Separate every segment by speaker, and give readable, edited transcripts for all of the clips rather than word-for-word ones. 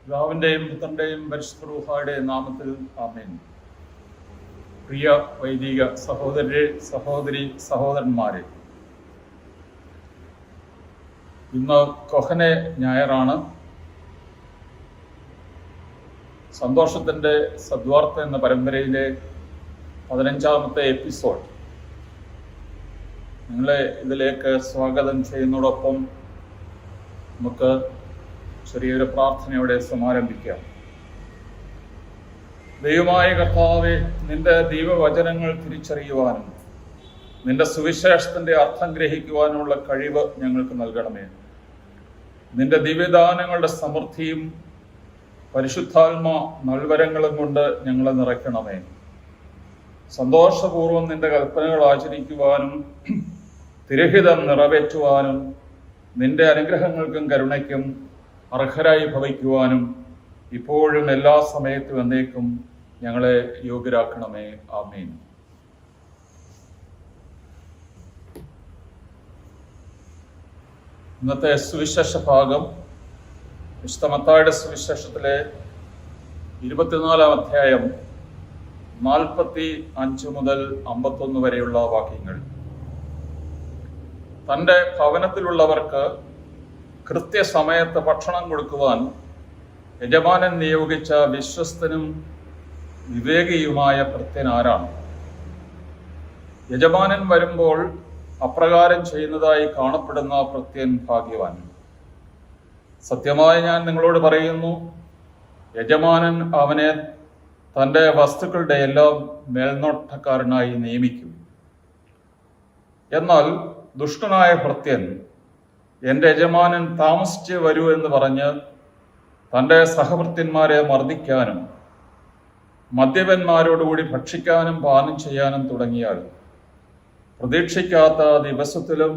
Speaker 1: പിതാവിൻ്റെയും പുത്രൻ്റെയും പരിശുദ്ധ റൂഹായുടെയും നാമത്തിൽ ആമേൻ. പ്രിയ വൈദിക സഹോദരന്മാരെ, ഇന്ന് കൊഹനെ ഞായറാണ്. സന്തോഷത്തിൻ്റെ സദ്വാർത്ത എന്ന പരമ്പരയിലെ 15ാമത്തെ എപ്പിസോഡ് നിങ്ങളെ ഇതിലേക്ക് സ്വാഗതം ചെയ്യുന്നതോടൊപ്പം നമുക്ക് ചെറിയൊരു പ്രാർത്ഥനയോടെ സമാരംഭിക്കാം. ദൈവമായ കർത്താവേ, നിന്റെ ദൈവവചനങ്ങൾ തിരിച്ചറിയുവാനും നിന്റെ സുവിശേഷത്തിന്റെ അർത്ഥം ഗ്രഹിക്കുവാനുള്ള കഴിവ് ഞങ്ങൾക്ക് നൽകണമേ. നിന്റെ ദിവ്യദാനങ്ങളുടെ സമൃദ്ധിയും പരിശുദ്ധാത്മ നൽവരങ്ങളും കൊണ്ട് ഞങ്ങളെ നിറയ്ക്കണമേ. സന്തോഷപൂർവ്വം നിന്റെ കൽപ്പനകൾ ആചരിക്കുവാനും തിരഹിതം നിറവേറ്റുവാനും നിന്റെ അനുഗ്രഹങ്ങൾക്കും കരുണയ്ക്കും അർഹരായി ഭവിക്കുവാനും ഇപ്പോഴും എല്ലാ സമയത്തും എന്നേക്കും ഞങ്ങളെ യോഗ്യരാക്കണമേ. ആമേൻ. ഇന്നത്തെ സുവിശേഷ ഭാഗം വിശുദ്ധ മത്തായിയുടെ സുവിശേഷത്തിലെ 24-ാം അധ്യായം 45 മുതൽ 51 വരെയുള്ള വാക്യങ്ങൾ. തൻ്റെ ഭവനത്തിലുള്ളവർക്ക് കൃത്യസമയത്ത് ഭക്ഷണം കൊടുക്കുവാൻ യജമാനൻ നിയോഗിച്ച വിശ്വസ്തനും വിവേകിയുമായ ഭൃത്യൻ ആരാണ്? യജമാനൻ വരുമ്പോൾ അപ്രകാരം ചെയ്യുന്നതായി കാണപ്പെടുന്ന ഭൃത്യൻ ഭാഗ്യവാൻ. സത്യമായി ഞാൻ നിങ്ങളോട് പറയുന്നു, യജമാനൻ അവനെ തൻ്റെ വസ്തുക്കളുടെ എല്ലാം മേൽനോട്ടക്കാരനായി നിയമിക്കും. എന്നാൽ ദുഷ്ടനായ ഭൃത്യൻ എൻ്റെ യജമാനൻ താമസിച്ച് വരൂ എന്ന് പറഞ്ഞ് തൻ്റെ സഹഭൃത്യന്മാരെ മർദ്ദിക്കാനും മദ്യപന്മാരോടുകൂടി ഭക്ഷിക്കാനും പാനം ചെയ്യാനും തുടങ്ങിയാൽ പ്രതീക്ഷിക്കാത്ത ദിവസത്തിലും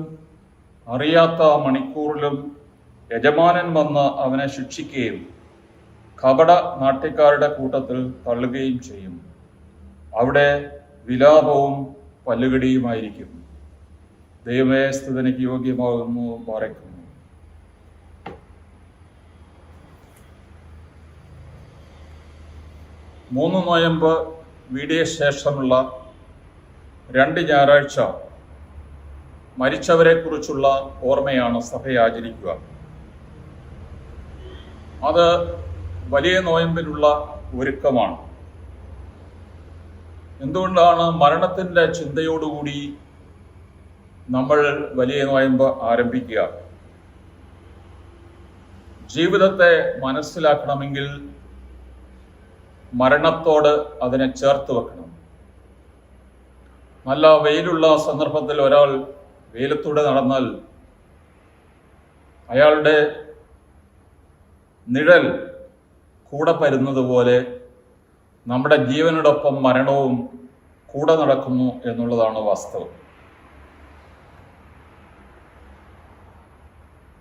Speaker 1: അറിയാത്ത മണിക്കൂറിലും യജമാനൻ വന്ന് അവനെ ശിക്ഷിക്കുകയും കപട നാട്യക്കാരുടെ കൂട്ടത്തിൽ തള്ളുകയും ചെയ്യും. അവിടെ വിലാപവും പല്ലുകടിയുമായിരിക്കും. ദൈവമേ, സ്തുതിക്ക് യോഗ്യമാകുന്നു. പാറയ്ക്കുന്നു. 3 നോയമ്പ് വീടിയ ശേഷമുള്ള 2 ഞായറാഴ്ച മരിച്ചവരെ കുറിച്ചുള്ള ഓർമ്മയാണ് സഭ ആചരിക്കുക. അത് വലിയ നോയമ്പിനുള്ള ഒരുക്കമാണ്. എന്തുകൊണ്ടാണ് മരണത്തിൻ്റെ ചിന്തയോടുകൂടി നമ്മൾ വലിയ നോയമ്പ് ആരംഭിക്കുക? ജീവിതത്തെ മനസ്സിലാക്കണമെങ്കിൽ മരണത്തോട് അതിനെ ചേർത്ത് വെക്കണം. നല്ല വെയിലുള്ള സന്ദർഭത്തിൽ ഒരാൾ വെയിലത്തൂടെ നടന്നാൽ അയാളുടെ നിഴൽ കൂടെ പരുന്നത് പോലെ നമ്മുടെ ജീവനോടൊപ്പം മരണവും കൂടെ നടക്കുന്നു എന്നുള്ളതാണ് വാസ്തവം.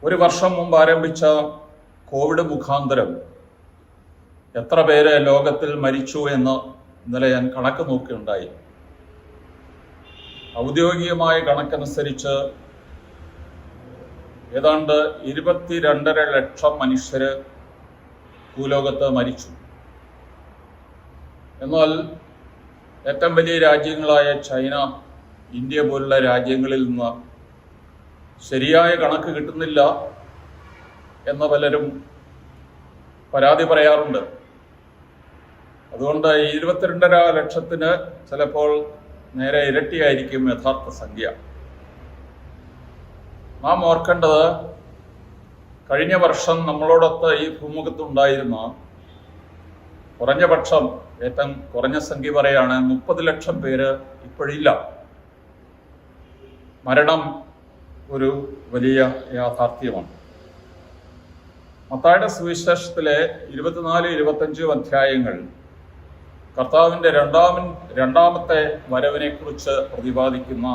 Speaker 1: 1 വർഷം മുമ്പ് ആരംഭിച്ച കോവിഡ് മുഖാന്തരം എത്ര പേര് ലോകത്തിൽ മരിച്ചു എന്ന് ഇന്നലെ ഞാൻ കണക്ക് നോക്കുകയുണ്ടായി. ഔദ്യോഗികമായ കണക്കനുസരിച്ച് ഏതാണ്ട് 22.5 ലക്ഷം മനുഷ്യര് ഭൂലോകത്ത് മരിച്ചു. എന്നാൽ ഏറ്റവും വലിയ രാജ്യങ്ങളായ ചൈന, ഇന്ത്യ പോലുള്ള രാജ്യങ്ങളിൽ നിന്ന് ശരിയായ കണക്ക് കിട്ടുന്നില്ല എന്ന് പലരും പരാതി പറയാറുണ്ട്. അതുകൊണ്ട് 22.5 ലക്ഷത്തിന് ചിലപ്പോൾ നേരെ ഇരട്ടിയായിരിക്കും യഥാർത്ഥ സംഖ്യ. നാം ഓർക്കേണ്ടത്, കഴിഞ്ഞ വർഷം നമ്മളോടൊത്ത് ഈ ഭൂമുഖത്തുണ്ടായിരുന്ന കുറഞ്ഞ പക്ഷം, ഏറ്റവും കുറഞ്ഞ സംഖ്യ പറയാണ്, 30 ലക്ഷം പേര് ഇപ്പോഴില്ല. മരണം ഒരു വലിയ യാഥാർത്ഥ്യമാണ്. മത്തായിയുടെ സുവിശേഷത്തിലെ 24-25 അധ്യായങ്ങൾ കർത്താവിൻ്റെ രണ്ടാമത്തെ വരവിനെ കുറിച്ച് പ്രതിപാദിക്കുന്ന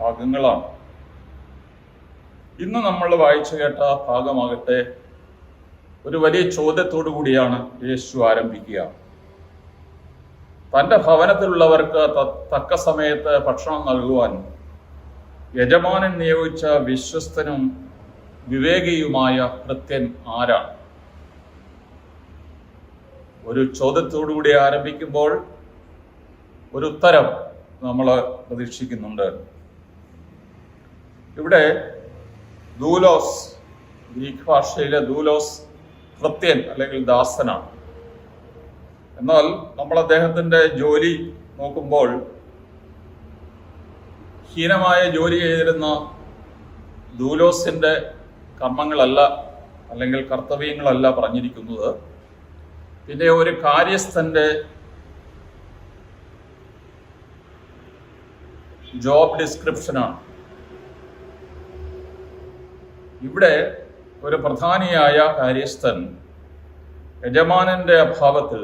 Speaker 1: ഭാഗങ്ങളാണ്. ഇന്ന് നമ്മൾ വായിച്ചു കേട്ട ഭാഗമാകട്ടെ ഒരു വലിയ ചോദ്യത്തോടു കൂടിയാണ് യേശു ആരംഭിക്കുക. തൻ്റെ ഭവനത്തിലുള്ളവർക്ക് തക്ക സമയത്ത് ഭക്ഷണം നൽകുവാൻ യജമാനൻ നിയോഗിച്ച വിശ്വസ്തനും വിവേകിയുമായ ഭൃത്യൻ ആരാണ്? ഒരു ചോദ്യത്തോടുകൂടി ആരംഭിക്കുമ്പോൾ ഒരു ഉത്തരം നമ്മൾ പ്രതീക്ഷിക്കുന്നുണ്ട്. ഇവിടെ ദൂലോസ്, ഗ്രീക്ക് ഭാഷയിലെ ദൂലോസ് ഭൃത്യൻ അല്ലെങ്കിൽ ദാസനാണ്. എന്നാൽ നമ്മൾ അദ്ദേഹത്തിൻ്റെ ജോലി നോക്കുമ്പോൾ ഹീനമായ ജോലി ചെയ്തിരുന്ന ദൂലോസിൻ്റെ കർമ്മങ്ങളല്ല അല്ലെങ്കിൽ കർത്തവ്യങ്ങളല്ല പറഞ്ഞിരിക്കുന്നത്. പിന്നെ ഒരു കാര്യസ്ഥൻ്റെ ജോബ് ഡിസ്ക്രിപ്ഷനാണ്. ഇവിടെ ഒരു പ്രധാനിയായ കാര്യസ്ഥൻ യജമാനന്റെ അഭാവത്തിൽ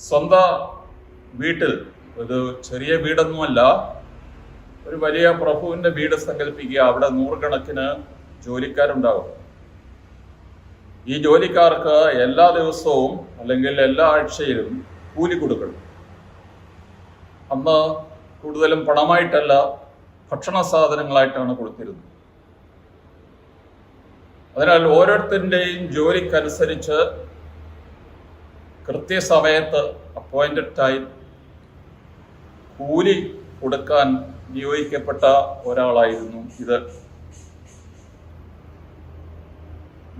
Speaker 1: സ്വന്തം വീട്ടിൽ, ഒരു ചെറിയ വീടൊന്നുമല്ല, ഒരു വലിയ പ്രഭുവിന്റെ വീട് സങ്കല്പിക്കുക. അവിടെ നൂറുകണക്കിന് ജോലിക്കാരുണ്ടാകും. ഈ ജോലിക്കാർക്ക് എല്ലാ ദിവസവും അല്ലെങ്കിൽ എല്ലാ ആഴ്ചയിലും കൂലി കൊടുക്കണം. അന്ന് കൂടുതലും പണമായിട്ടല്ല, ഭക്ഷണ സാധനങ്ങളായിട്ടാണ് കൊടുത്തിരുന്നത്. അതിനാൽ ഓരോരുത്തരുടെയും ജോലിക്കനുസരിച്ച് കൃത്യസമയത്ത് അപ്പോയിന്റഡ് ടൈം കൂലി കൊടുക്കാൻ നിയോഗിക്കപ്പെട്ട ഒരാളായിരുന്നു ഇത്.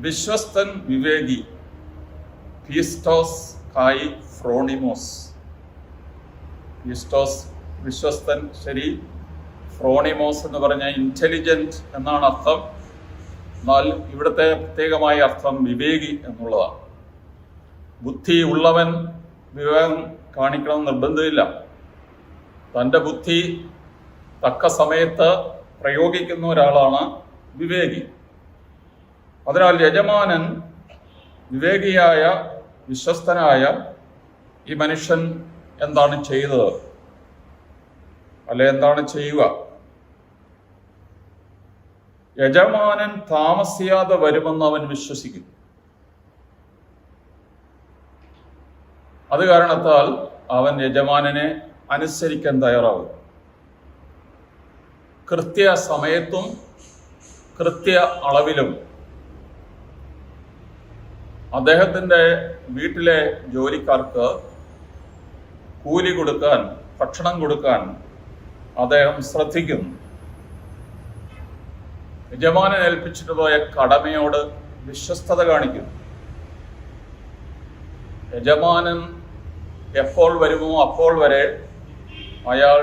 Speaker 1: വിശ്വസ്തൻ വിവേകി, പീസ്റ്റോസ് കായി ഫ്രോണിമോസ്. പീസ്റ്റോസ് വിശ്വസ്തൻ, ശരി. ഫ്രോണിമോസ് എന്ന് പറഞ്ഞ ഇന്റലിജന്റ് എന്നാണ് അർത്ഥം. എന്നാൽ ഇവിടുത്തെ പ്രത്യേകമായ അർത്ഥം വിവേകി എന്നുള്ളതാണ്. ബുദ്ധി ഉള്ളവൻ വിവേകം കാണിക്കണം നിർബന്ധമില്ല. തൻ്റെ ബുദ്ധി തക്ക സമയത്ത് പ്രയോഗിക്കുന്ന ഒരാളാണ് വിവേകി. അതിനാൽ യജമാനൻ വിവേകിയായ വിശ്വസ്തനായ ഈ മനുഷ്യൻ എന്താണ് ചെയ്തത്, അല്ലെ എന്താണ് ചെയ്യുക? യജമാനൻ താമസിയാതെ വരുമെന്ന് അവൻ വിശ്വസിക്കുന്നു. അത് കാരണത്താൽ അവൻ യജമാനനെ അനുസരിക്കാൻ തയ്യാറാവും. കൃത്യ സമയത്തും കൃത്യ അളവിലും അദ്ദേഹത്തിൻ്റെ വീട്ടിലെ ജോലിക്കാർക്ക് കൂലി കൊടുക്കാൻ, ഭക്ഷണം കൊടുക്കാൻ അദ്ദേഹം ശ്രദ്ധിക്കുന്നു. യജമാനൻ ഏൽപ്പിച്ചിട്ട് പോയ കടമയോട് വിശ്വസ്തത കാണിക്കുന്നു. യജമാനൻ എപ്പോൾ വരുമോ അപ്പോൾ വരെ അയാൾ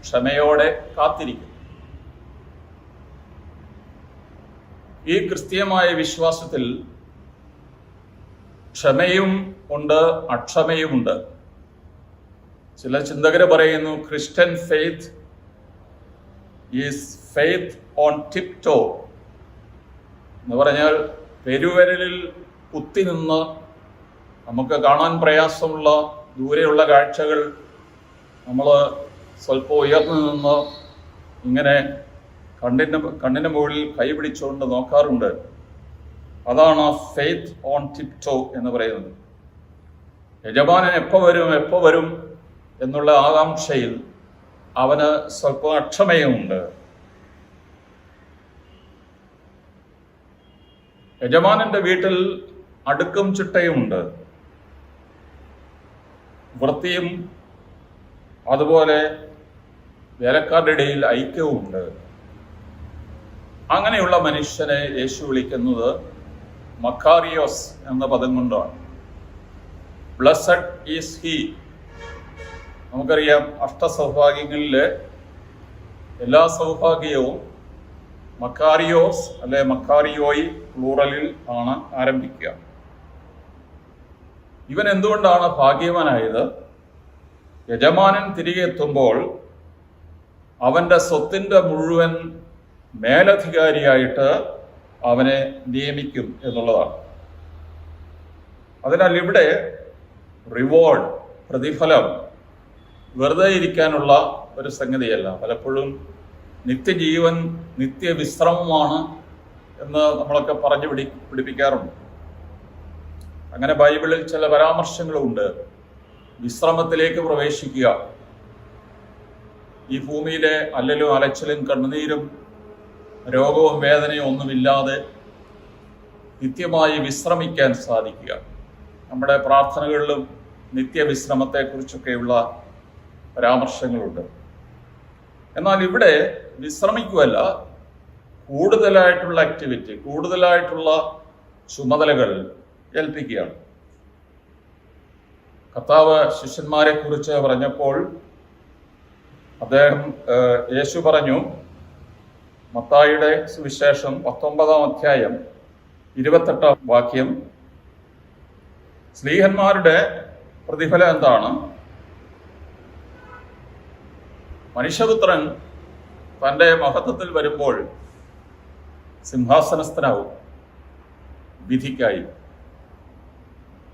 Speaker 1: ക്ഷമയോടെ കാത്തിരിക്കും. ഈ ക്രിസ്തീയമായ വിശ്വാസത്തിൽ ക്ഷമയും ഉണ്ട്, അക്ഷമയുമുണ്ട്. ചില ചിന്തകർ പറയുന്നു Christian faith is faith on tip toe എന്ന് പറഞ്ഞാൽ പെരുവിരലിൽ കുത്തി നിന്ന് നമുക്ക് കാണാൻ പ്രയാസമുള്ള ദൂരെയുള്ള കാഴ്ചകൾ നമ്മൾ സ്വല്പം ഉയർന്നു നിന്ന് ഇങ്ങനെ കണ്ണിന് മുകളിൽ കൈ പിടിച്ചുകൊണ്ട് നോക്കാറുണ്ട്. അതാണ് ഫെയ്ത്ത് ഓൺ ടിപ് ടോ എന്ന് പറയുന്നത്. യജമാനൻ എപ്പോൾ വരും എന്നുള്ള ആകാംക്ഷയിൽ അവന് സ്വല്പം അക്ഷമയുമുണ്ട്. യജമാനന്റെ വീട്ടിൽ അടുക്കും ചിട്ടയുമുണ്ട്, വൃത്തിയും അതുപോലെ വേലക്കാരുടെ ഇടയിൽ ഐക്യവുമുണ്ട്. അങ്ങനെയുള്ള മനുഷ്യനെ യേശു വിളിക്കുന്നത് മക്കാരിയോസ് എന്ന പദം കൊണ്ടാണ്. Blessed is he. നമുക്കറിയാം അഷ്ടസൗഭാഗ്യങ്ങളിലെ എല്ലാ സൗഭാഗ്യവും മക്കാരിയോസ് അല്ലെ മക്കാരിയോയി പ്ലൂറലിൽ ആണ് ആരംഭിക്കുക. ഇവൻ എന്തുകൊണ്ടാണ് ഭാഗ്യവാനായത്? യജമാനൻ തിരികെ എത്തുമ്പോൾ അവന്റെ സ്വത്തിന്റെ മുഴുവൻ മേലധികാരിയായിട്ട് അവനെ നിയമിക്കും എന്നുള്ളതാണ്. അതിനാൽ ഇവിടെ റിവാർഡ്, പ്രതിഫലം വെറുതെ ഇരിക്കാനുള്ള ഒരു സംഗതിയല്ല. പലപ്പോഴും നിത്യജീവൻ നിത്യവിശ്രമമാണ് എന്ന് നമ്മളൊക്കെ പറഞ്ഞു പിടിപ്പിക്കാറുണ്ട്. അങ്ങനെ ബൈബിളിൽ ചില പരാമർശങ്ങളുണ്ട്. വിശ്രമത്തിലേക്ക് പ്രവേശിക്കുക, ഈ ഭൂമിയിലെ അല്ലലും അലച്ചിലും കണ്ണുനീരും രോഗവും വേദനയും ഒന്നുമില്ലാതെ നിത്യമായി വിശ്രമിക്കാൻ സാധിക്കുക. നമ്മുടെ പ്രാർത്ഥനകളിലും നിത്യവിശ്രമത്തെക്കുറിച്ചൊക്കെയുള്ള പരാമർശങ്ങളുണ്ട്. എന്നാൽ ഇവിടെ വിശ്രമിക്കുകയല്ല, കൂടുതലായിട്ടുള്ള ആക്ടിവിറ്റി, കൂടുതലായിട്ടുള്ള ചുമതലകൾ ഏൽപ്പിക്കുകയാണ്. കർത്താവ് ശിഷ്യന്മാരെ കുറിച്ച് പറഞ്ഞപ്പോൾ യേശു പറഞ്ഞു, മത്തായിയുടെ സുവിശേഷം 19-ാം അധ്യായം 28-ാം വാക്യം, സ്ലീഹന്മാരുടെ പ്രതിഫലം എന്താണ്? മനുഷ്യപുത്രൻ തൻ്റെ മഹത്വത്തിൽ വരുമ്പോൾ സിംഹാസനസ്ഥനാവും വിധിക്കായി.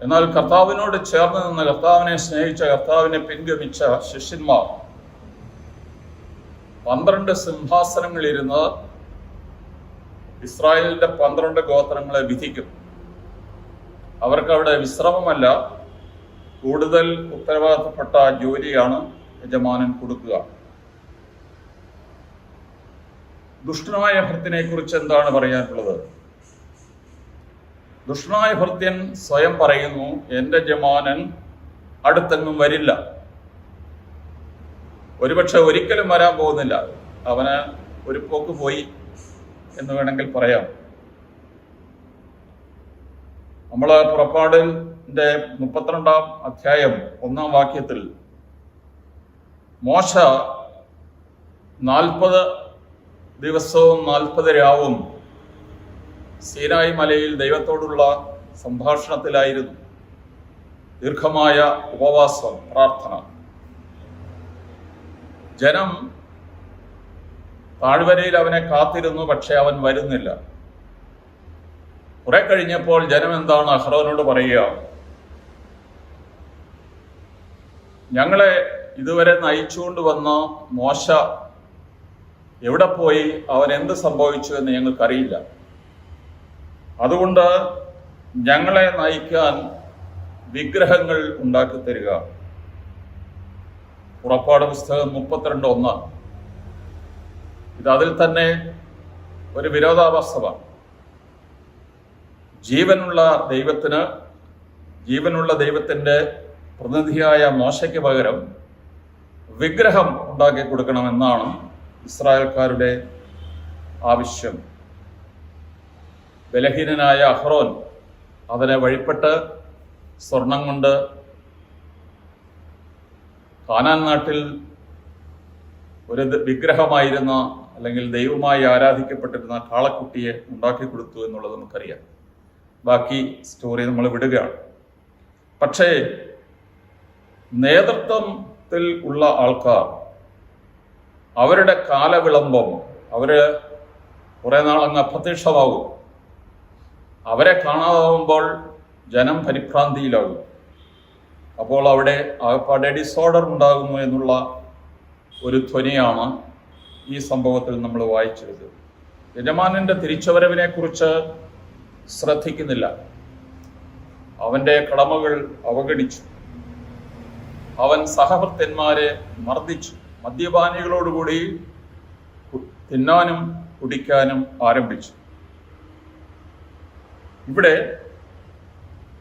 Speaker 1: എന്നാൽ കർത്താവിനോട് ചേർന്ന് നിന്ന് കർത്താവിനെ സ്നേഹിച്ച, കർത്താവിനെ പിൻഗമിച്ച ശിഷ്യന്മാർ 12 സിംഹാസനങ്ങളിലിരുന്ന് ഇസ്രായേലിന്റെ 12 ഗോത്രങ്ങളെ വിധിക്കും. അവർക്ക് അവിടെ വിശ്രമമല്ല, കൂടുതൽ ഉത്തരവാദിത്തപ്പെട്ട ജോലിയാണ് യജമാനൻ കൊടുക്കുക. ദുഷ്ടനായ ഭൃത്യനെ കുറിച്ച് എന്താണ് പറയാനുള്ളത്? ദുഷ്ടനായ ഭൃത്യൻ സ്വയം പറയുന്നു, എൻ്റെ യജമാനൻ അടുത്തെങ്ങും വരില്ല, ഒരുപക്ഷെ ഒരിക്കലും വരാൻ പോകുന്നില്ല, അവന് ഒരു പോക്ക് പോയി എന്ന് വേണമെങ്കിൽ പറയാം. നമ്മൾ പുറപ്പാടിന്റെ 32-ാം അധ്യായം 1-ാം വാക്യത്തിൽ മോശ 40 ദിവസവും 40 രാവും സീനായി മലയിൽ ദൈവത്തോടുള്ള സംഭാഷണത്തിലായിരുന്നു. ദീർഘമായ ഉപവാസം, പ്രാർത്ഥന. ജനം താഴ്വരയിൽ അവനെ കാത്തിരുന്നു, പക്ഷെ അവൻ വരുന്നില്ല. കുറെ കഴിഞ്ഞപ്പോൾ ജനം എന്താണ് അഹ്റോനോട് പറയുക? ഞങ്ങളെ ഇതുവരെ നയിച്ചുകൊണ്ട് വന്ന മോശ എവിടെ പോയി? അവൻ എന്ത് സംഭവിച്ചു എന്ന് ഞങ്ങൾക്കറിയില്ല. അതുകൊണ്ട് ഞങ്ങളെ നയിക്കാൻ വിഗ്രഹങ്ങൾ ഉണ്ടാക്കി തരിക. പുറപ്പാട് പുസ്തകം 32:1. ഇത് അതിൽ തന്നെ ഒരു വിരോധാഭാസമാണ്. ജീവനുള്ള ദൈവത്തിൻ്റെ പ്രതിനിധിയായ മോശയ്ക്ക് പകരം വിഗ്രഹം ഉണ്ടാക്കി കൊടുക്കണമെന്നാണ് ഇസ്രായേൽക്കാരുടെ ആവശ്യം. ബലഹീനനായ അഹ്റോൻ അതിനെ വഴിപ്പെട്ട് സ്വർണം കൊണ്ട് കാനാൻ നാട്ടിൽ ഒരു വിഗ്രഹമായിരുന്ന, അല്ലെങ്കിൽ ദൈവമായി ആരാധിക്കപ്പെട്ടിരുന്ന കാളക്കുട്ടിയെ ഉണ്ടാക്കി കൊടുത്തു എന്നുള്ളത് നമുക്കറിയാം. ബാക്കി സ്റ്റോറി നമ്മൾ വിടുകയാണ്. പക്ഷേ നേതൃത്വത്തിൽ ഉള്ള ആൾക്കാർ, അവരുടെ കാലവിളംബം, അവര് കുറെ നാളങ്ങ് അപ്രത്യക്ഷമാകും. അവരെ കാണാതാവുമ്പോൾ ജനം പരിഭ്രാന്തിയിലാകും. അപ്പോൾ അവിടെ ആകപ്പാടെ ഡിസോർഡർ ഉണ്ടാകുന്നു എന്നുള്ള ഒരു ധ്വനിയാണ് ഈ സംഭവത്തിൽ നമ്മൾ വായിച്ചത്. യജമാനന്റെ തിരിച്ചുവരവിനെ കുറിച്ച് ശ്രദ്ധിക്കുന്നില്ല. അവന്റെ കടമകൾ അവഗണിച്ചു. അവൻ സഹഭൃത്യന്മാരെ മർദ്ദിച്ചു. മദ്യപാനികളോടുകൂടി തിന്നാനും കുടിക്കാനും ആരംഭിച്ചു. ഇവിടെ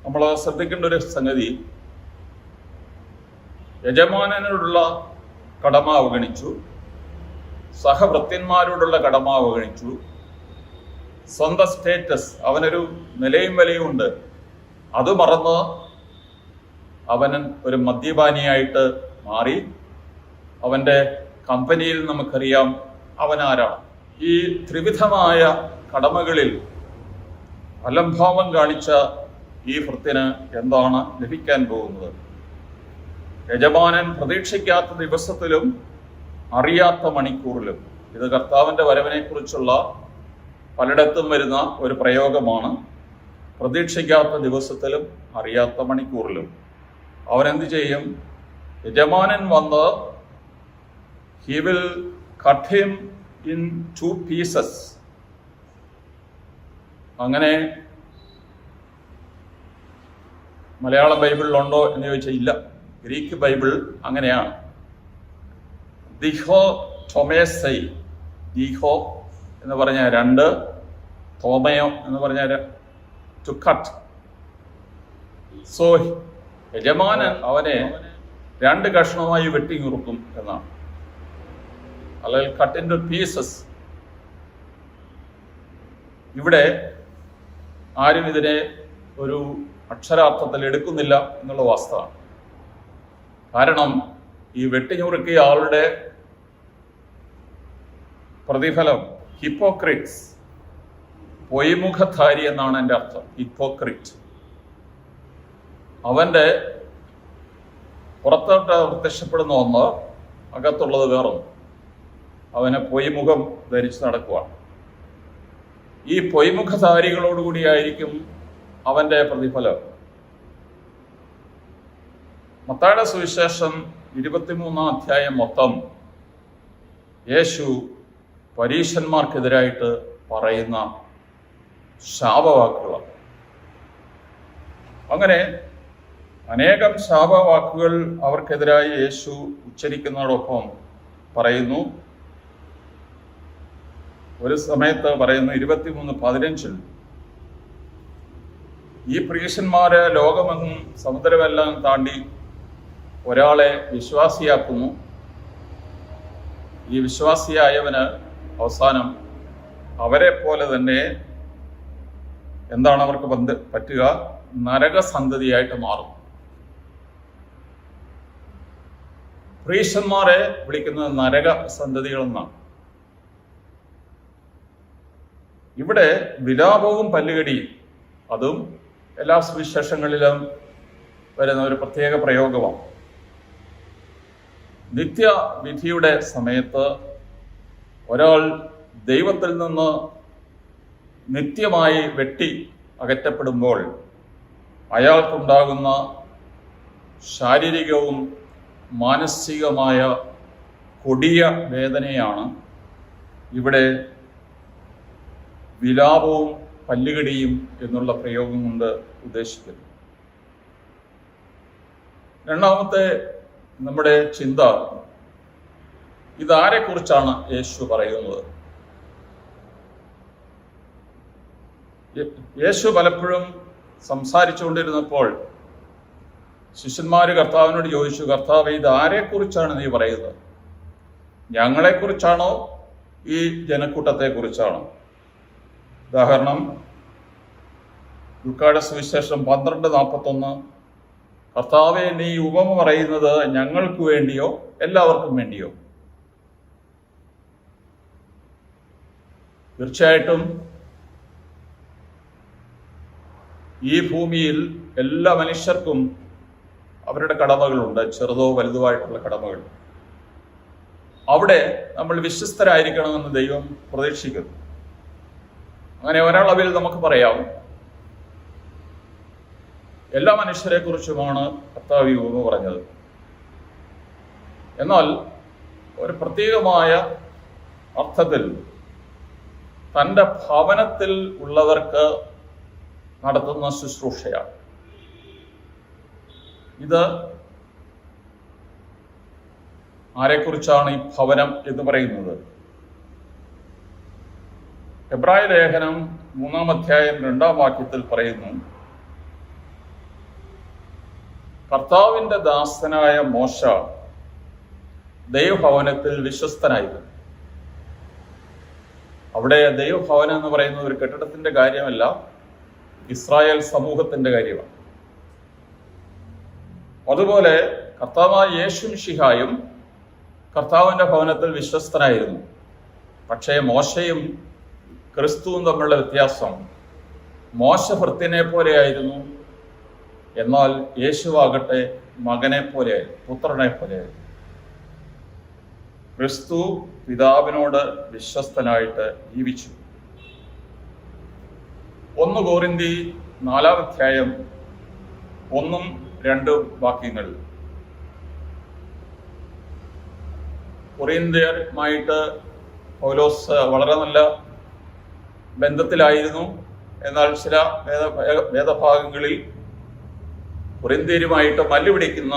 Speaker 1: നമ്മൾ ശ്രദ്ധിക്കേണ്ട ഒരു സംഗതി, യജമാനനോടുള്ള കടമ അവഗണിച്ചു, സഹഭൃത്യന്മാരോടുള്ള കടമ അവഗണിച്ചു, സ്വന്തം സ്റ്റേറ്റസ്, അവനൊരു നിലയും വിലയും ഉണ്ട്, അത് മറന്ന് അവൻ ഒരു മദ്യപാനിയായിട്ട് മാറി. അവൻ്റെ കമ്പനിയിൽ നമുക്കറിയാം അവനാരാണ്. ഈ ത്രിവിധമായ കടമകളിൽ അലംഭാവം കാണിച്ച ഈ ഭൃത്യന് എന്താണ് ലഭിക്കാൻ പോകുന്നത്? യജമാനൻ പ്രതീക്ഷിക്കാത്ത ദിവസത്തിലും അറിയാത്ത മണിക്കൂറിലും. ഇത് കർത്താവിൻ്റെ വരവിനെ കുറിച്ചുള്ള പലയിടത്തും വരുന്ന ഒരു പ്രയോഗമാണ്. പ്രതീക്ഷിക്കാത്ത ദിവസത്തിലും അറിയാത്ത മണിക്കൂറിലും അവനെന്ത് ചെയ്യും? യജമാനൻ വന്ന് he will cut him in 2 pieces. അങ്ങനെ മലയാള ബൈബിളിലുണ്ടോ എന്ന് ചോദിച്ചാൽ ഇല്ല. ഗ്രീക്ക് ബൈബിൾ അങ്ങനെയാണ്. ദിഹോ ടൊമേസൈ, ദിഹോ എന്ന് പറഞ്ഞ 2, തോമയോ എന്ന് പറഞ്ഞ ടു കട്ട്. സോ യജമാനൻ അവനെ 2 കഷ്ണമായി വെട്ടിനുറുക്കും എന്നാണ്, അല്ലെങ്കിൽ കട്ട് ഇൻ ടു പീസസ്. ഇവിടെ ആരും ഇതിനെ ഒരു അക്ഷരാർത്ഥത്തിൽ എടുക്കുന്നില്ല എന്നുള്ള വാസ്തവമാണ്. കാരണം ഈ വെട്ടിഞ്ഞുറുക്കിയ ആളുടെ പ്രതിഫലം ഹിപ്പോക്രിറ്റ്സ്, പൊയ്മുഖധാരി എന്നാണ് എൻ്റെ അർത്ഥം. ഹിപ്പോക്രിറ്റ്, അവൻ്റെ പുറത്തോട്ട് പ്രത്യക്ഷപ്പെടുന്ന ഒന്ന്, അകത്തുള്ളത് വേറൊന്ന്. അവന് പൊയ്മുഖം ധരിച്ച് നടക്കുവാണ്. ഈ പൊയ്മുഖധാരികളോടുകൂടിയായിരിക്കും അവൻ്റെ പ്രതിഫലം. മത്തായിയുടെ സുവിശേഷം 23-ാം അധ്യായം മൊത്തം യേശു പരീശന്മാർക്കെതിരായിട്ട് പറയുന്ന ശാപവാക്കുകളാണ്. അങ്ങനെ അനേകം ശാപവാക്കുകൾ അവർക്കെതിരായി യേശു ഉച്ചരിക്കുന്നതോടൊപ്പം പറയുന്നു. ഒരു സമയത്ത് പറയുന്നു 23:15, ഈ പ്രീശന്മാര് ലോകമെങ്ങും സമുദ്രമെല്ലാം താണ്ടി ഒരാളെ വിശ്വാസിയാക്കുന്നു. ഈ വിശ്വാസിയായവന് അവസാനം അവരെ പോലെ തന്നെ എന്താണ് അവർക്ക് പറ്റുക? നരകസന്തതിയായിട്ട് മാറും. പ്രീശന്മാരെ വിളിക്കുന്നത് നരക സന്തതികളെന്നാണ്. ഇവിടെ വിലാപവും പല്ലുകടിയും, അതും എല്ലാ സുവിശേഷങ്ങളിലും വരുന്ന ഒരു പ്രത്യേക പ്രയോഗമാണ്. നിത്യവിധിയുടെ സമയത്ത് ഒരാൾ ദൈവത്തിൽ നിന്ന് നിത്യമായി വെട്ടി അകറ്റപ്പെടുമ്പോൾ അയാൾക്കുണ്ടാകുന്ന ശാരീരികവും മാനസികമായ കൊടിയ വേദനയാണ് ഇവിടെ വിലാപവും പല്ലുകടിയും എന്നുള്ള പ്രയോഗം കൊണ്ട് ഉദ്ദേശിക്കുന്നു. രണ്ടാമത്തെ നമ്മുടെ ചിന്ത, ഇതാരെക്കുറിച്ചാണ് യേശു പറയുന്നത്? യേശു പലപ്പോഴും സംസാരിച്ചുകൊണ്ടിരുന്നപ്പോൾ ശിഷ്യന്മാര് കർത്താവിനോട് ചോദിച്ചു, കർത്താവ്, ഇത് ആരെക്കുറിച്ചാണ് നീ പറയുന്നത്? ഞങ്ങളെക്കുറിച്ചാണോ ഈ ജനക്കൂട്ടത്തെക്കുറിച്ചാണോ? ഉദാഹരണം, ലൂക്കായുടെ സുവിശേഷം 12:41, കർത്താവെ, നീ ഉപമ പറയുന്നത് ഞങ്ങൾക്ക് വേണ്ടിയോ എല്ലാവർക്കും വേണ്ടിയോ? തീർച്ചയായിട്ടും ഈ ഭൂമിയിൽ എല്ലാ മനുഷ്യർക്കും അവരുടെ കടമകളുണ്ട്, ചെറുതോ വലുതുമായിട്ടുള്ള കടമകൾ. അവിടെ നമ്മൾ വിശ്വസ്തരായിരിക്കണമെന്ന് ദൈവം പ്രതീക്ഷിക്കുന്നു. അങ്ങനെ ഒരളവിൽ നമുക്ക് പറയാം, എല്ലാ മനുഷ്യരെ കുറിച്ചുമാണ് കർത്താവ് ഉപമ പറഞ്ഞത്. എന്നാൽ ഒരു പ്രത്യേകമായ അർത്ഥത്തിൽ തൻ്റെ ഭവനത്തിൽ ഉള്ളവർക്ക് നടത്തുന്ന ശുശ്രൂഷയാണ് ഇത്. ആരെക്കുറിച്ചാണ് ഈ ഭവനം എന്ന് പറയുന്നത്? എബ്രായ ലേഖനം 3-ാം അധ്യായം 2-ാം വാക്യത്തിൽ പറയുന്നു, കർത്താവിന്റെ ദാസനായ മോശ ദൈവഭവനത്തിൽ വിശ്വസ്തനായിരുന്നു. അവിടെ ദൈവഭവനം എന്ന് പറയുന്നത് ഒരു കെട്ടിടത്തിന്റെ കാര്യമല്ല, ഇസ്രായേൽ സമൂഹത്തിന്റെ കാര്യമാണ്. അതുപോലെ കർത്താവായ യേശു മിശിഹായും കർത്താവിന്റെ ഭവനത്തിൽ വിശ്വസ്തനായിരുന്നു. പക്ഷേ മോശയും ക്രിസ്തുവും തമ്മിലുള്ള വ്യത്യാസം, മോശ ഭൃത്യനെ പോലെയായിരുന്നു, എന്നാൽ യേശുവാകട്ടെ മകനെ പോലെയായിരുന്നു, പുത്രനെ പോലെയായിരുന്നു. ക്രിസ്തു പിതാവിനോട് വിശ്വസ്തനായിട്ട് ജീവിച്ചു. 1 കോരിന്തി 4-ാം അധ്യായം 1-2 വാക്യങ്ങൾ. കൊറിന്ത്യരുമായിട്ട് പൗലോസ് വളരെ നല്ല ബന്ധത്തിലായിരുന്നു. എന്നാൽ ചില വേദഭാഗങ്ങളിൽ കൊറിന്ത്യരുമായിട്ട് മല്ലുപിടിക്കുന്ന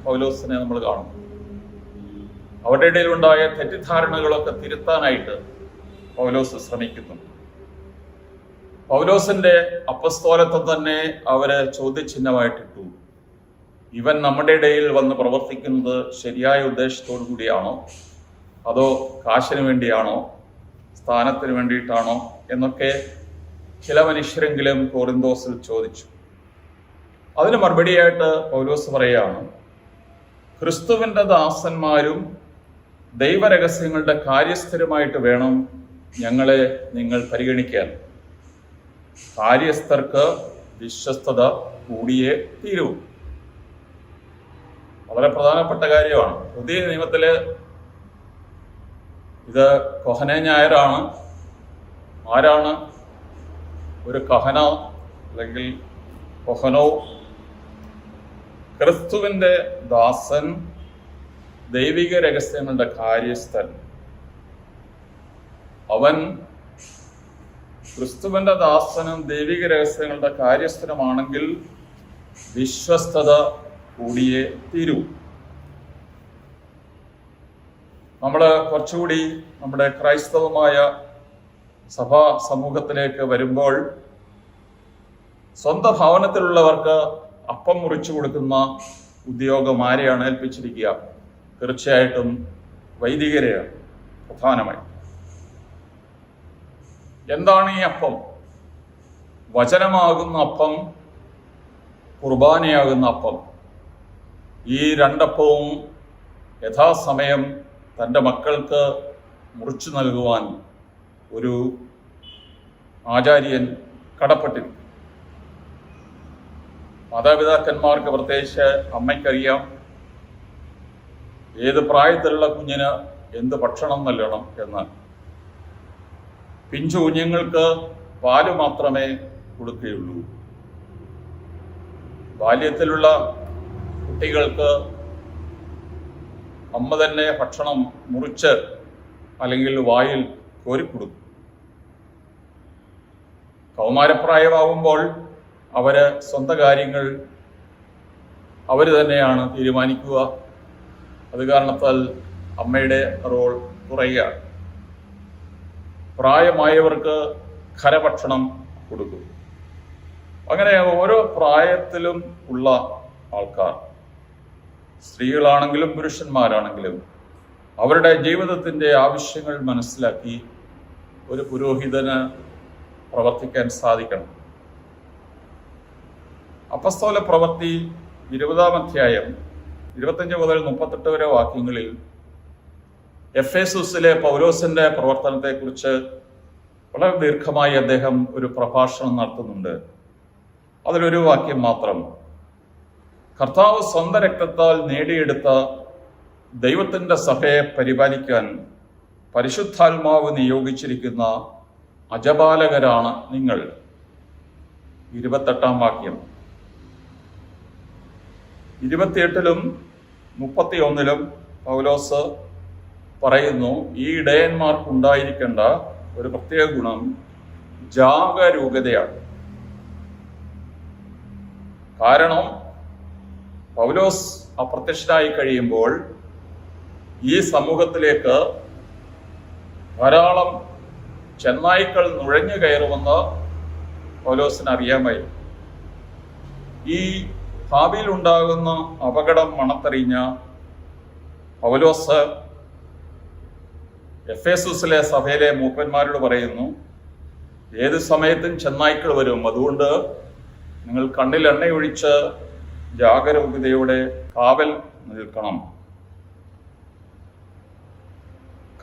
Speaker 1: പൗലോസിനെ നമ്മൾ കാണും. അവരുടെ ഇടയിലുണ്ടായ തെറ്റിദ്ധാരണകളൊക്കെ തിരുത്താനായിട്ട് പൗലോസ് ശ്രമിക്കുന്നു. പൗലോസിന്റെ അപ്പസ്തോലത്വം തന്നെ അവര് ചോദ്യചിഹ്നമായിട്ടിട്ടു. ഇവൻ നമ്മുടെ ഇടയിൽ വന്ന് പ്രവർത്തിക്കുന്നത് ശരിയായ ഉദ്ദേശത്തോടു കൂടിയാണോ, അതോ കാശിന് വേണ്ടിയാണോ, സ്ഥാനത്തിന് വേണ്ടിയിട്ടാണോ എന്നൊക്കെ ചില മനുഷ്യരെങ്കിലും കോറിന്തോസിൽ ചോദിച്ചു. അതിന് മറുപടിയായിട്ട് പൗലോസ് പറയുകയാണ്, ക്രിസ്തുവിൻ്റെ ദാസന്മാരും ദൈവരഹസ്യങ്ങളുടെ കാര്യസ്ഥരുമായിട്ട് വേണം ഞങ്ങളെ നിങ്ങൾ പരിഗണിക്കാൻ. കാര്യസ്ഥർക്ക് വിശ്വസ്തത കൂടിയേ തീരൂ. വളരെ പ്രധാനപ്പെട്ട കാര്യമാണ്. പുതിയ നിയമത്തില് ഇത് കൊഹനെ ഞായറാണ്. ആരാണ് ഒരു കഹന അല്ലെങ്കിൽ കൊഹനോ? ക്രിസ്തുവിൻ്റെ ദാസൻ, ദൈവിക രഹസ്യങ്ങളുടെ കാര്യസ്ഥൻ. അവൻ ക്രിസ്തുവിൻ്റെ ദാസനും ദൈവിക രഹസ്യങ്ങളുടെ കാര്യസ്ഥനുമാണെങ്കിൽ വിശ്വസ്തത കൂടിയേ തീരൂ. നമ്മൾ കുറച്ചുകൂടി നമ്മുടെ ക്രൈസ്തവമായ സഭാ സമൂഹത്തിലേക്ക് വരുമ്പോൾ സ്വന്തം ഭവനത്തിലുള്ളവർക്ക് അപ്പം മുറിച്ചു കൊടുക്കുന്ന ഉദ്യോഗം ആരെയാണ് ഏൽപ്പിച്ചിരിക്കുക? തീർച്ചയായിട്ടും വൈദികരെയാണ് പ്രധാനമായി. എന്താണ് ഈ അപ്പം? വചനമാകുന്ന അപ്പം, കുർബാനയാകുന്ന അപ്പം. ഈ രണ്ടപ്പവും യഥാസമയം തൻ്റെ മക്കൾക്ക് മുറിച്ചു നൽകുവാൻ ഒരു ആചാര്യൻ കടപ്പെട്ടിരിക്കും. മാതാപിതാക്കന്മാർക്ക്, പ്രത്യേകിച്ച് അമ്മയ്ക്കറിയാം ഏത് പ്രായത്തിലുള്ള കുഞ്ഞിന് എന്ത് ഭക്ഷണം നൽകണം എന്ന്. പിഞ്ചു കുഞ്ഞുങ്ങൾക്ക് പാല് മാത്രമേ കൊടുക്കുകയുള്ളൂ. ബാല്യത്തിലുള്ള കുട്ടികൾക്ക് അമ്മ തന്നെ ഭക്ഷണം മുറിച്ച് അല്ലെങ്കിൽ വായിൽ കോരിക്കൊടുക്കും. കൗമാരപ്രായമാകുമ്പോൾ അവര് സ്വന്തം കാര്യങ്ങൾ അവർ തന്നെയാണ് തീരുമാനിക്കുക. അത് കാരണത്താൽ അമ്മയുടെ റോൾ കുറയുകയാണ്. പ്രായമായവർക്ക് ഖരഭക്ഷണം കൊടുക്കും. അങ്ങനെ ഓരോ പ്രായത്തിലും ഉള്ള ആൾക്കാർ, സ്ത്രീകളാണെങ്കിലും പുരുഷന്മാരാണെങ്കിലും, അവരുടെ ജീവിതത്തിൻ്റെ ആവശ്യങ്ങൾ മനസ്സിലാക്കി ഒരു പുരോഹിതന് പ്രവർത്തിക്കാൻ സാധിക്കണം. അപ്പസ്തോല പ്രവൃത്തി 20-ാം അധ്യായം 25 മുതൽ 38 വരെ വാക്യങ്ങളിൽ എഫേസുസിലെ പൗലോസിന്റെ പ്രവർത്തനത്തെക്കുറിച്ച് വളരെ ദീർഘമായി അദ്ദേഹം ഒരു പ്രഭാഷണം നടത്തുന്നുണ്ട്. അതിലൊരു വാക്യം മാത്രം: കർത്താവ് സ്വന്തം രക്തത്താൽ നേടിയെടുത്ത ദൈവത്തിൻ്റെ സഭയെ പരിപാലിക്കാൻ പരിശുദ്ധാത്മാവ് നിയോഗിച്ചിരിക്കുന്ന അജപാലകരാണ് നിങ്ങൾ. 28-ാം വാക്യം. 28-ലും 31-ലും പൗലോസ് പറയുന്നു, ഈ ഇടയന്മാർക്കുണ്ടായിരിക്കേണ്ട ഒരു പ്രത്യേക ഗുണം ജാഗരൂകതയാണ്. കാരണം പൗലോസ് അപ്രത്യക്ഷനായി കഴിയുമ്പോൾ ഈ സമൂഹത്തിലേക്ക് ധാരാളം ചെന്നായ്ക്കൾ നുഴഞ്ഞു കയറുമെന്ന് പൗലോസിന് അറിയാമായി. ഈ ഭാവിയിലുണ്ടാകുന്ന അപകടം മണത്തറിഞ്ഞ പൗലോസ് എഫേസുസിലെ സഭയിലെ മൂപ്പന്മാരോട് പറയുന്നു, ഏത് സമയത്തും ചെന്നായ്ക്കൾ വരും, അതുകൊണ്ട് നിങ്ങൾ കണ്ണിൽ എണ്ണയൊഴിച്ച് ജാഗരൂകതയോടെ കാവൽ നിൽക്കണം.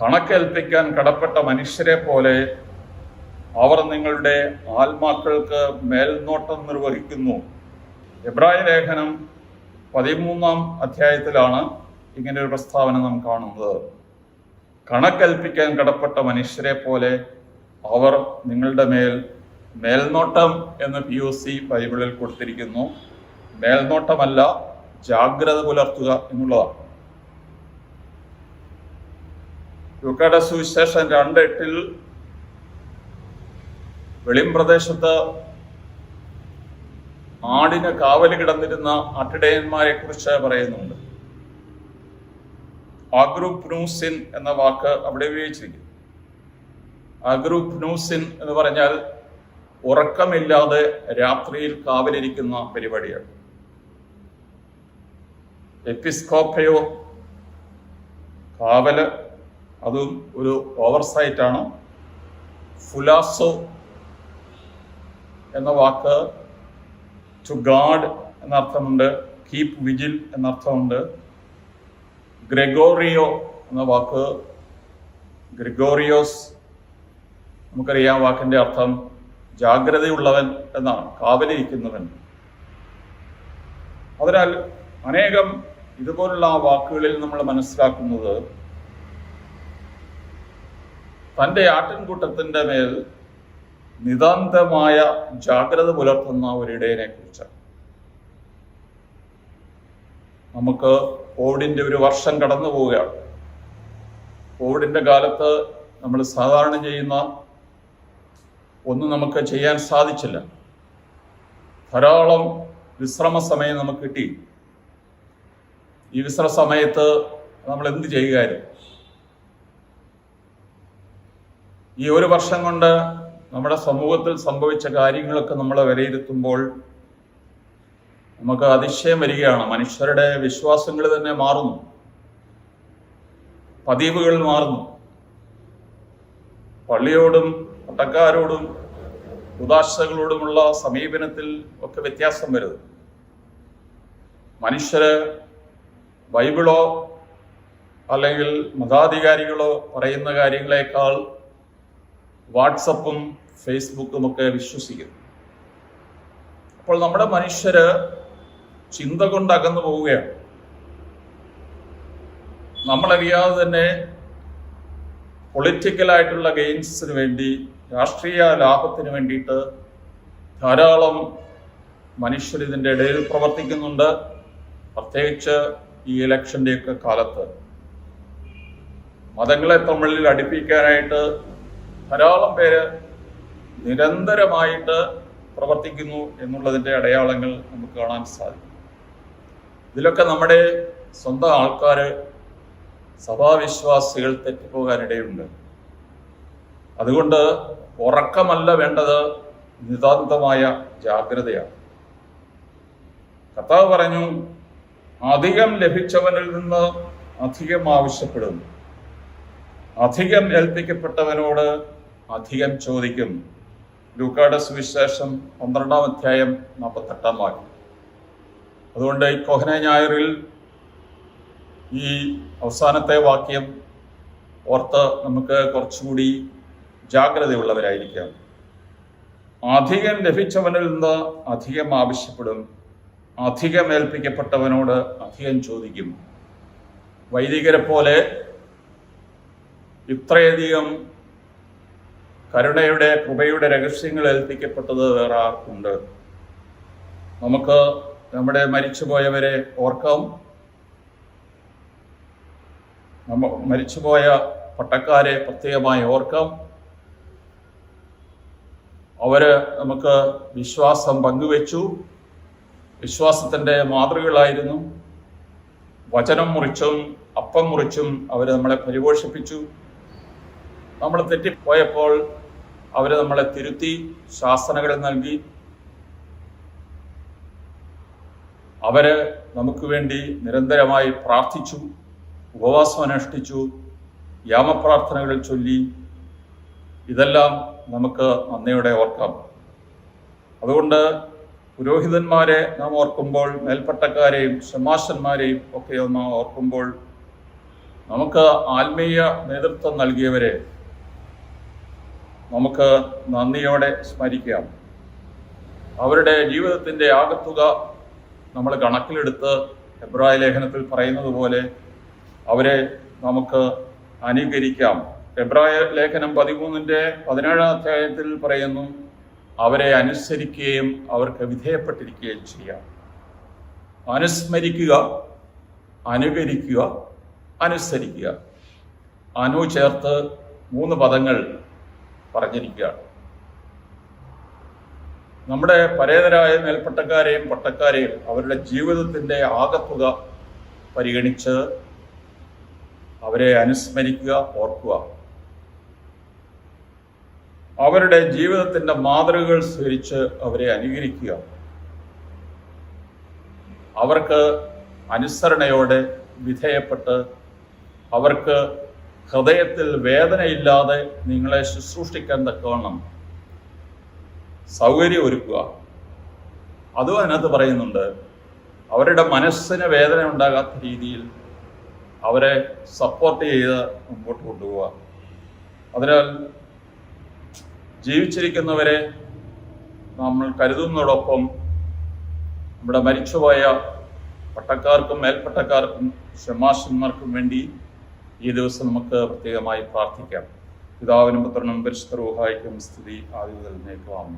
Speaker 1: കണക്കേൽപ്പിക്കാൻ കടപ്പെട്ട മനുഷ്യരെ പോലെ അവർ നിങ്ങളുടെ ആത്മാക്കൾക്ക് മേൽനോട്ടം നിർവഹിക്കുന്നു. എബ്രായ ലേഖനം 13-ാം അധ്യായത്തിലാണ് ഇങ്ങനെ ഒരു പ്രസ്താവന നാം കാണുന്നത്. കണക്കേൽപ്പിക്കാൻ കടപ്പെട്ട മനുഷ്യരെ പോലെ അവർ നിങ്ങളുടെ മേൽനോട്ടം എന്ന് POC ബൈബിളിൽ കൊടുത്തിരിക്കുന്നു. മേൽനോട്ടമല്ല, ജാഗ്രത പുലർത്തുക എന്നുള്ളതാണ്. ലൂക്കായുടെ സുവിശേഷം 2:8 വെളിംപ്രദേശത്ത് ആടിന് കാവല് കിടന്നിരുന്ന ആട്ടിടയന്മാരെ കുറിച്ച് പറയുന്നുണ്ട്. അഗ്രൂപ്നൂസിൻ എന്ന വാക്ക് അവിടെ ഉപയോഗിച്ചിരിക്കുന്നു. അഗ്രൂപ്നൂസിൻ എന്ന് പറഞ്ഞാൽ ഉറക്കമില്ലാതെ രാത്രിയിൽ കാവലിരിക്കുന്ന പരിപാടിയാണ്. എപ്പിസ്കോപ്പയോ കാവല്, അതും ഒരു ഓവർസൈറ്റാണ്. ഫുലാസോ എന്ന വാക്ക് ടു ഗാഡ് എന്നർത്ഥമുണ്ട്, കീപ് വിജിൽ എന്നർത്ഥമുണ്ട്. ഗ്രെഗോറിയോ എന്ന വാക്ക് ഗ്രിഗോറിയോസ്, നമുക്കറിയാം വാക്കിന്റെ അർത്ഥം ജാഗ്രതയുള്ളവൻ എന്നാണ്, കാവലിരിക്കുന്നവൻ. അതിനാൽ അനേകം ഇതുപോലുള്ള വാക്കുകളിൽ നമ്മൾ മനസ്സിലാക്കുന്നത് തൻ്റെ ആട്ടിൻകൂട്ടത്തിൻ്റെ മേൽ നിതാന്തമായ ജാഗ്രത പുലർത്തുന്ന ഒരിടയനെ കുറിച്ചാണ്. നമുക്ക് കോവിഡിന്റെ ഒരു വർഷം കടന്നു പോവുകയാണ്. കോവിഡിന്റെ കാലത്ത് നമ്മൾ സാധാരണ ചെയ്യുന്ന ഒന്നും നമുക്ക് ചെയ്യാൻ സാധിച്ചില്ല. ധാരാളം വിശ്രമ സമയം നമുക്ക് കിട്ടി. ഈ വിശ്രമ സമയത്ത് നമ്മൾ എന്ത് ചെയ്യുകയായിരുന്നു? ഈ ഒരു വർഷം കൊണ്ട് നമ്മുടെ സമൂഹത്തിൽ സംഭവിച്ച കാര്യങ്ങളൊക്കെ നമ്മൾ വിലയിരുത്തുമ്പോൾ നമുക്ക് അതിശയം വരികയാണ്. മനുഷ്യരുടെ വിശ്വാസങ്ങൾ തന്നെ മാറുന്നു, പതിവുകൾ മാറുന്നു. പള്ളിയോടും പട്ടക്കാരോടും ഉദാശകളോടുമുള്ള സമീപനത്തിൽ ഒക്കെ വ്യത്യാസം വരുന്നു. മനുഷ്യര് ബൈബിളോ അല്ലെങ്കിൽ മതാധികാരികളോ പറയുന്ന കാര്യങ്ങളെക്കാൾ വാട്സപ്പും ഫേസ്ബുക്കും ഒക്കെ വിശ്വസിക്കുന്നു. അപ്പോൾ നമ്മുടെ മനുഷ്യര് ചിന്ത കൊണ്ട് അകന്നു പോവുകയാണ്. നമ്മളറിയാതെ തന്നെ പൊളിറ്റിക്കലായിട്ടുള്ള ഗെയിൻസിന് വേണ്ടി, രാഷ്ട്രീയ ലാഭത്തിന് വേണ്ടിയിട്ട് ധാരാളം മനുഷ്യർ ഇതിൻ്റെ ഇടയിൽ പ്രവർത്തിക്കുന്നുണ്ട്. പ്രത്യേകിച്ച് ഈ ഇലക്ഷൻ്റെയൊക്കെ കാലത്ത് മതങ്ങളെ തമ്മിൽ അടുപ്പിക്കാനായിട്ട് ധാരാളം പേര് നിരന്തരമായിട്ട് പ്രവർത്തിക്കുന്നു എന്നുള്ളതിൻ്റെ അടയാളങ്ങൾ നമുക്ക് കാണാൻ സാധിക്കും. ഇതിലൊക്കെ നമ്മുടെ സ്വന്തം ആൾക്കാർ, സഭാവിശ്വാസികൾ തെറ്റിപ്പോകാനിടയുണ്ട്. അതുകൊണ്ട് ഉറക്കമല്ല വേണ്ടത്, നിതാന്തമായ ജാഗ്രതയാണ്. കർത്താവ് പറഞ്ഞു, അധികം ലഭിച്ചവനിൽ നിന്ന് അധികം ആവശ്യപ്പെടും, അധികം ഏൽപ്പിക്കപ്പെട്ടവനോട് അധികം ചോദിക്കും. ലൂക്കായുടെ സുവിശേഷം 12-ാം അധ്യായം 48-ാം വാക്യം. അതുകൊണ്ട് ഈ കൊഹന ഞായറിൽ ഈ അവസാനത്തെ വാക്യം ഓർത്ത് നമുക്ക് കുറച്ചുകൂടി ജാഗ്രതയുള്ളവരായിരിക്കാം. അധികം ലഭിച്ചവനിൽ നിന്ന് അധികം ആവശ്യപ്പെടും, അധികം ഏൽപ്പിക്കപ്പെട്ടവനോട് അധികം ചോദിക്കും. വൈദികരെ പോലെ ഇത്രയധികം കരുണയുടെ, കൃപയുടെ രഹസ്യങ്ങൾ ഏൽപ്പിക്കപ്പെട്ടത് വേറെ ആർക്കുണ്ട്? നമുക്ക് നമ്മുടെ മരിച്ചുപോയവരെ ഓർക്കാം. മരിച്ചുപോയ പട്ടക്കാരെ പ്രത്യേകമായി ഓർക്കാം. അവര് നമുക്ക് വിശ്വാസം പങ്കുവെച്ചു, വിശ്വാസത്തിൻ്റെ മാതൃകകളായിരുന്നു. വചനം മുറിച്ചും അപ്പം മുറിച്ചും അവർ നമ്മളെ പരിപോഷിപ്പിച്ചു. നമ്മൾ തെറ്റിപ്പോയപ്പോൾ അവർ നമ്മളെ തിരുത്തി, ശാസനകൾ നൽകി. അവര് നമുക്ക് വേണ്ടി നിരന്തരമായി പ്രാർത്ഥിച്ചു, ഉപവാസം അനുഷ്ഠിച്ചു, യാമപ്രാർത്ഥനകൾ ചൊല്ലി. ഇതെല്ലാം നമുക്ക് നന്ദിയോടെ ഓർക്കാം. അതുകൊണ്ട് പുരോഹിതന്മാരെ നാം ഓർക്കുമ്പോൾ, മേൽപ്പട്ടക്കാരെയും ശമാശന്മാരെയും ഒക്കെ ഒന്ന് ഓർക്കുമ്പോൾ, നമുക്ക് ആത്മീയ നേതൃത്വം നൽകിയവരെ നമുക്ക് നന്ദിയോടെ സ്മരിക്കാം. അവരുടെ ജീവിതത്തിൻ്റെ ആകത്തുക നമ്മൾ കണക്കിലെടുത്ത് എബ്രായ ലേഖനത്തിൽ പറയുന്നത് പോലെ അവരെ നമുക്ക് അനുകരിക്കാം. എബ്രായ ലേഖനം 13-ാം അധ്യായത്തിൽ പറയുന്നു, അവരെ അനുസരിക്കുകയും അവർക്ക് വിധേയപ്പെട്ടിരിക്കുകയും ചെയ്യാം. അനുസ്മരിക്കുക, അനുകരിക്കുക, അനുസരിക്കുക. അനു ചേർത്ത് 3 പദങ്ങൾ പറഞ്ഞിരിക്കുകയാണ്. നമ്മുടെ പരേതരായ മേൽപ്പട്ടക്കാരെയും പട്ടക്കാരെയും അവരുടെ ജീവിതത്തിൻ്റെ ആകത്തുക പരിഗണിച്ച് അവരെ അനുസ്മരിക്കുക, ഓർക്കുക. അവരുടെ ജീവിതത്തിൻ്റെ മാതൃകകൾ സ്വീകരിച്ച് അവരെ അനുകരിക്കുക. അവർക്ക് അനുസരണയോടെ വിധേയപ്പെട്ട് അവർക്ക് ഹൃദയത്തിൽ വേദനയില്ലാതെ നിങ്ങളെ ശുശ്രൂഷിക്കാൻ തക്കവണ്ണം സൗകര്യം ഒരുക്കുക. അതും അതിനകത്ത് പറയുന്നുണ്ട്, അവരുടെ മനസ്സിന് വേദന ഉണ്ടാകാത്ത രീതിയിൽ അവരെ സപ്പോർട്ട് ചെയ്ത് മുമ്പോട്ട് കൊണ്ടുപോവുക. അതിനാൽ ജീവിച്ചിരിക്കുന്നവരെ നമ്മൾ കരുതുന്നതോടൊപ്പം നമ്മുടെ മരിച്ചുപോയ പട്ടക്കാർക്കും മേൽപ്പട്ടക്കാർക്കും ഷമാശന്മാർക്കും വേണ്ടി ഈ ദിവസം നമുക്ക് പ്രത്യേകമായി പ്രാർത്ഥിക്കാം. പിതാവിനും പുത്രനും പരിശുദ്ധ റൂഹായിക്കും സ്തുതി ആദ്യം മുതൽ എന്നേക്കും.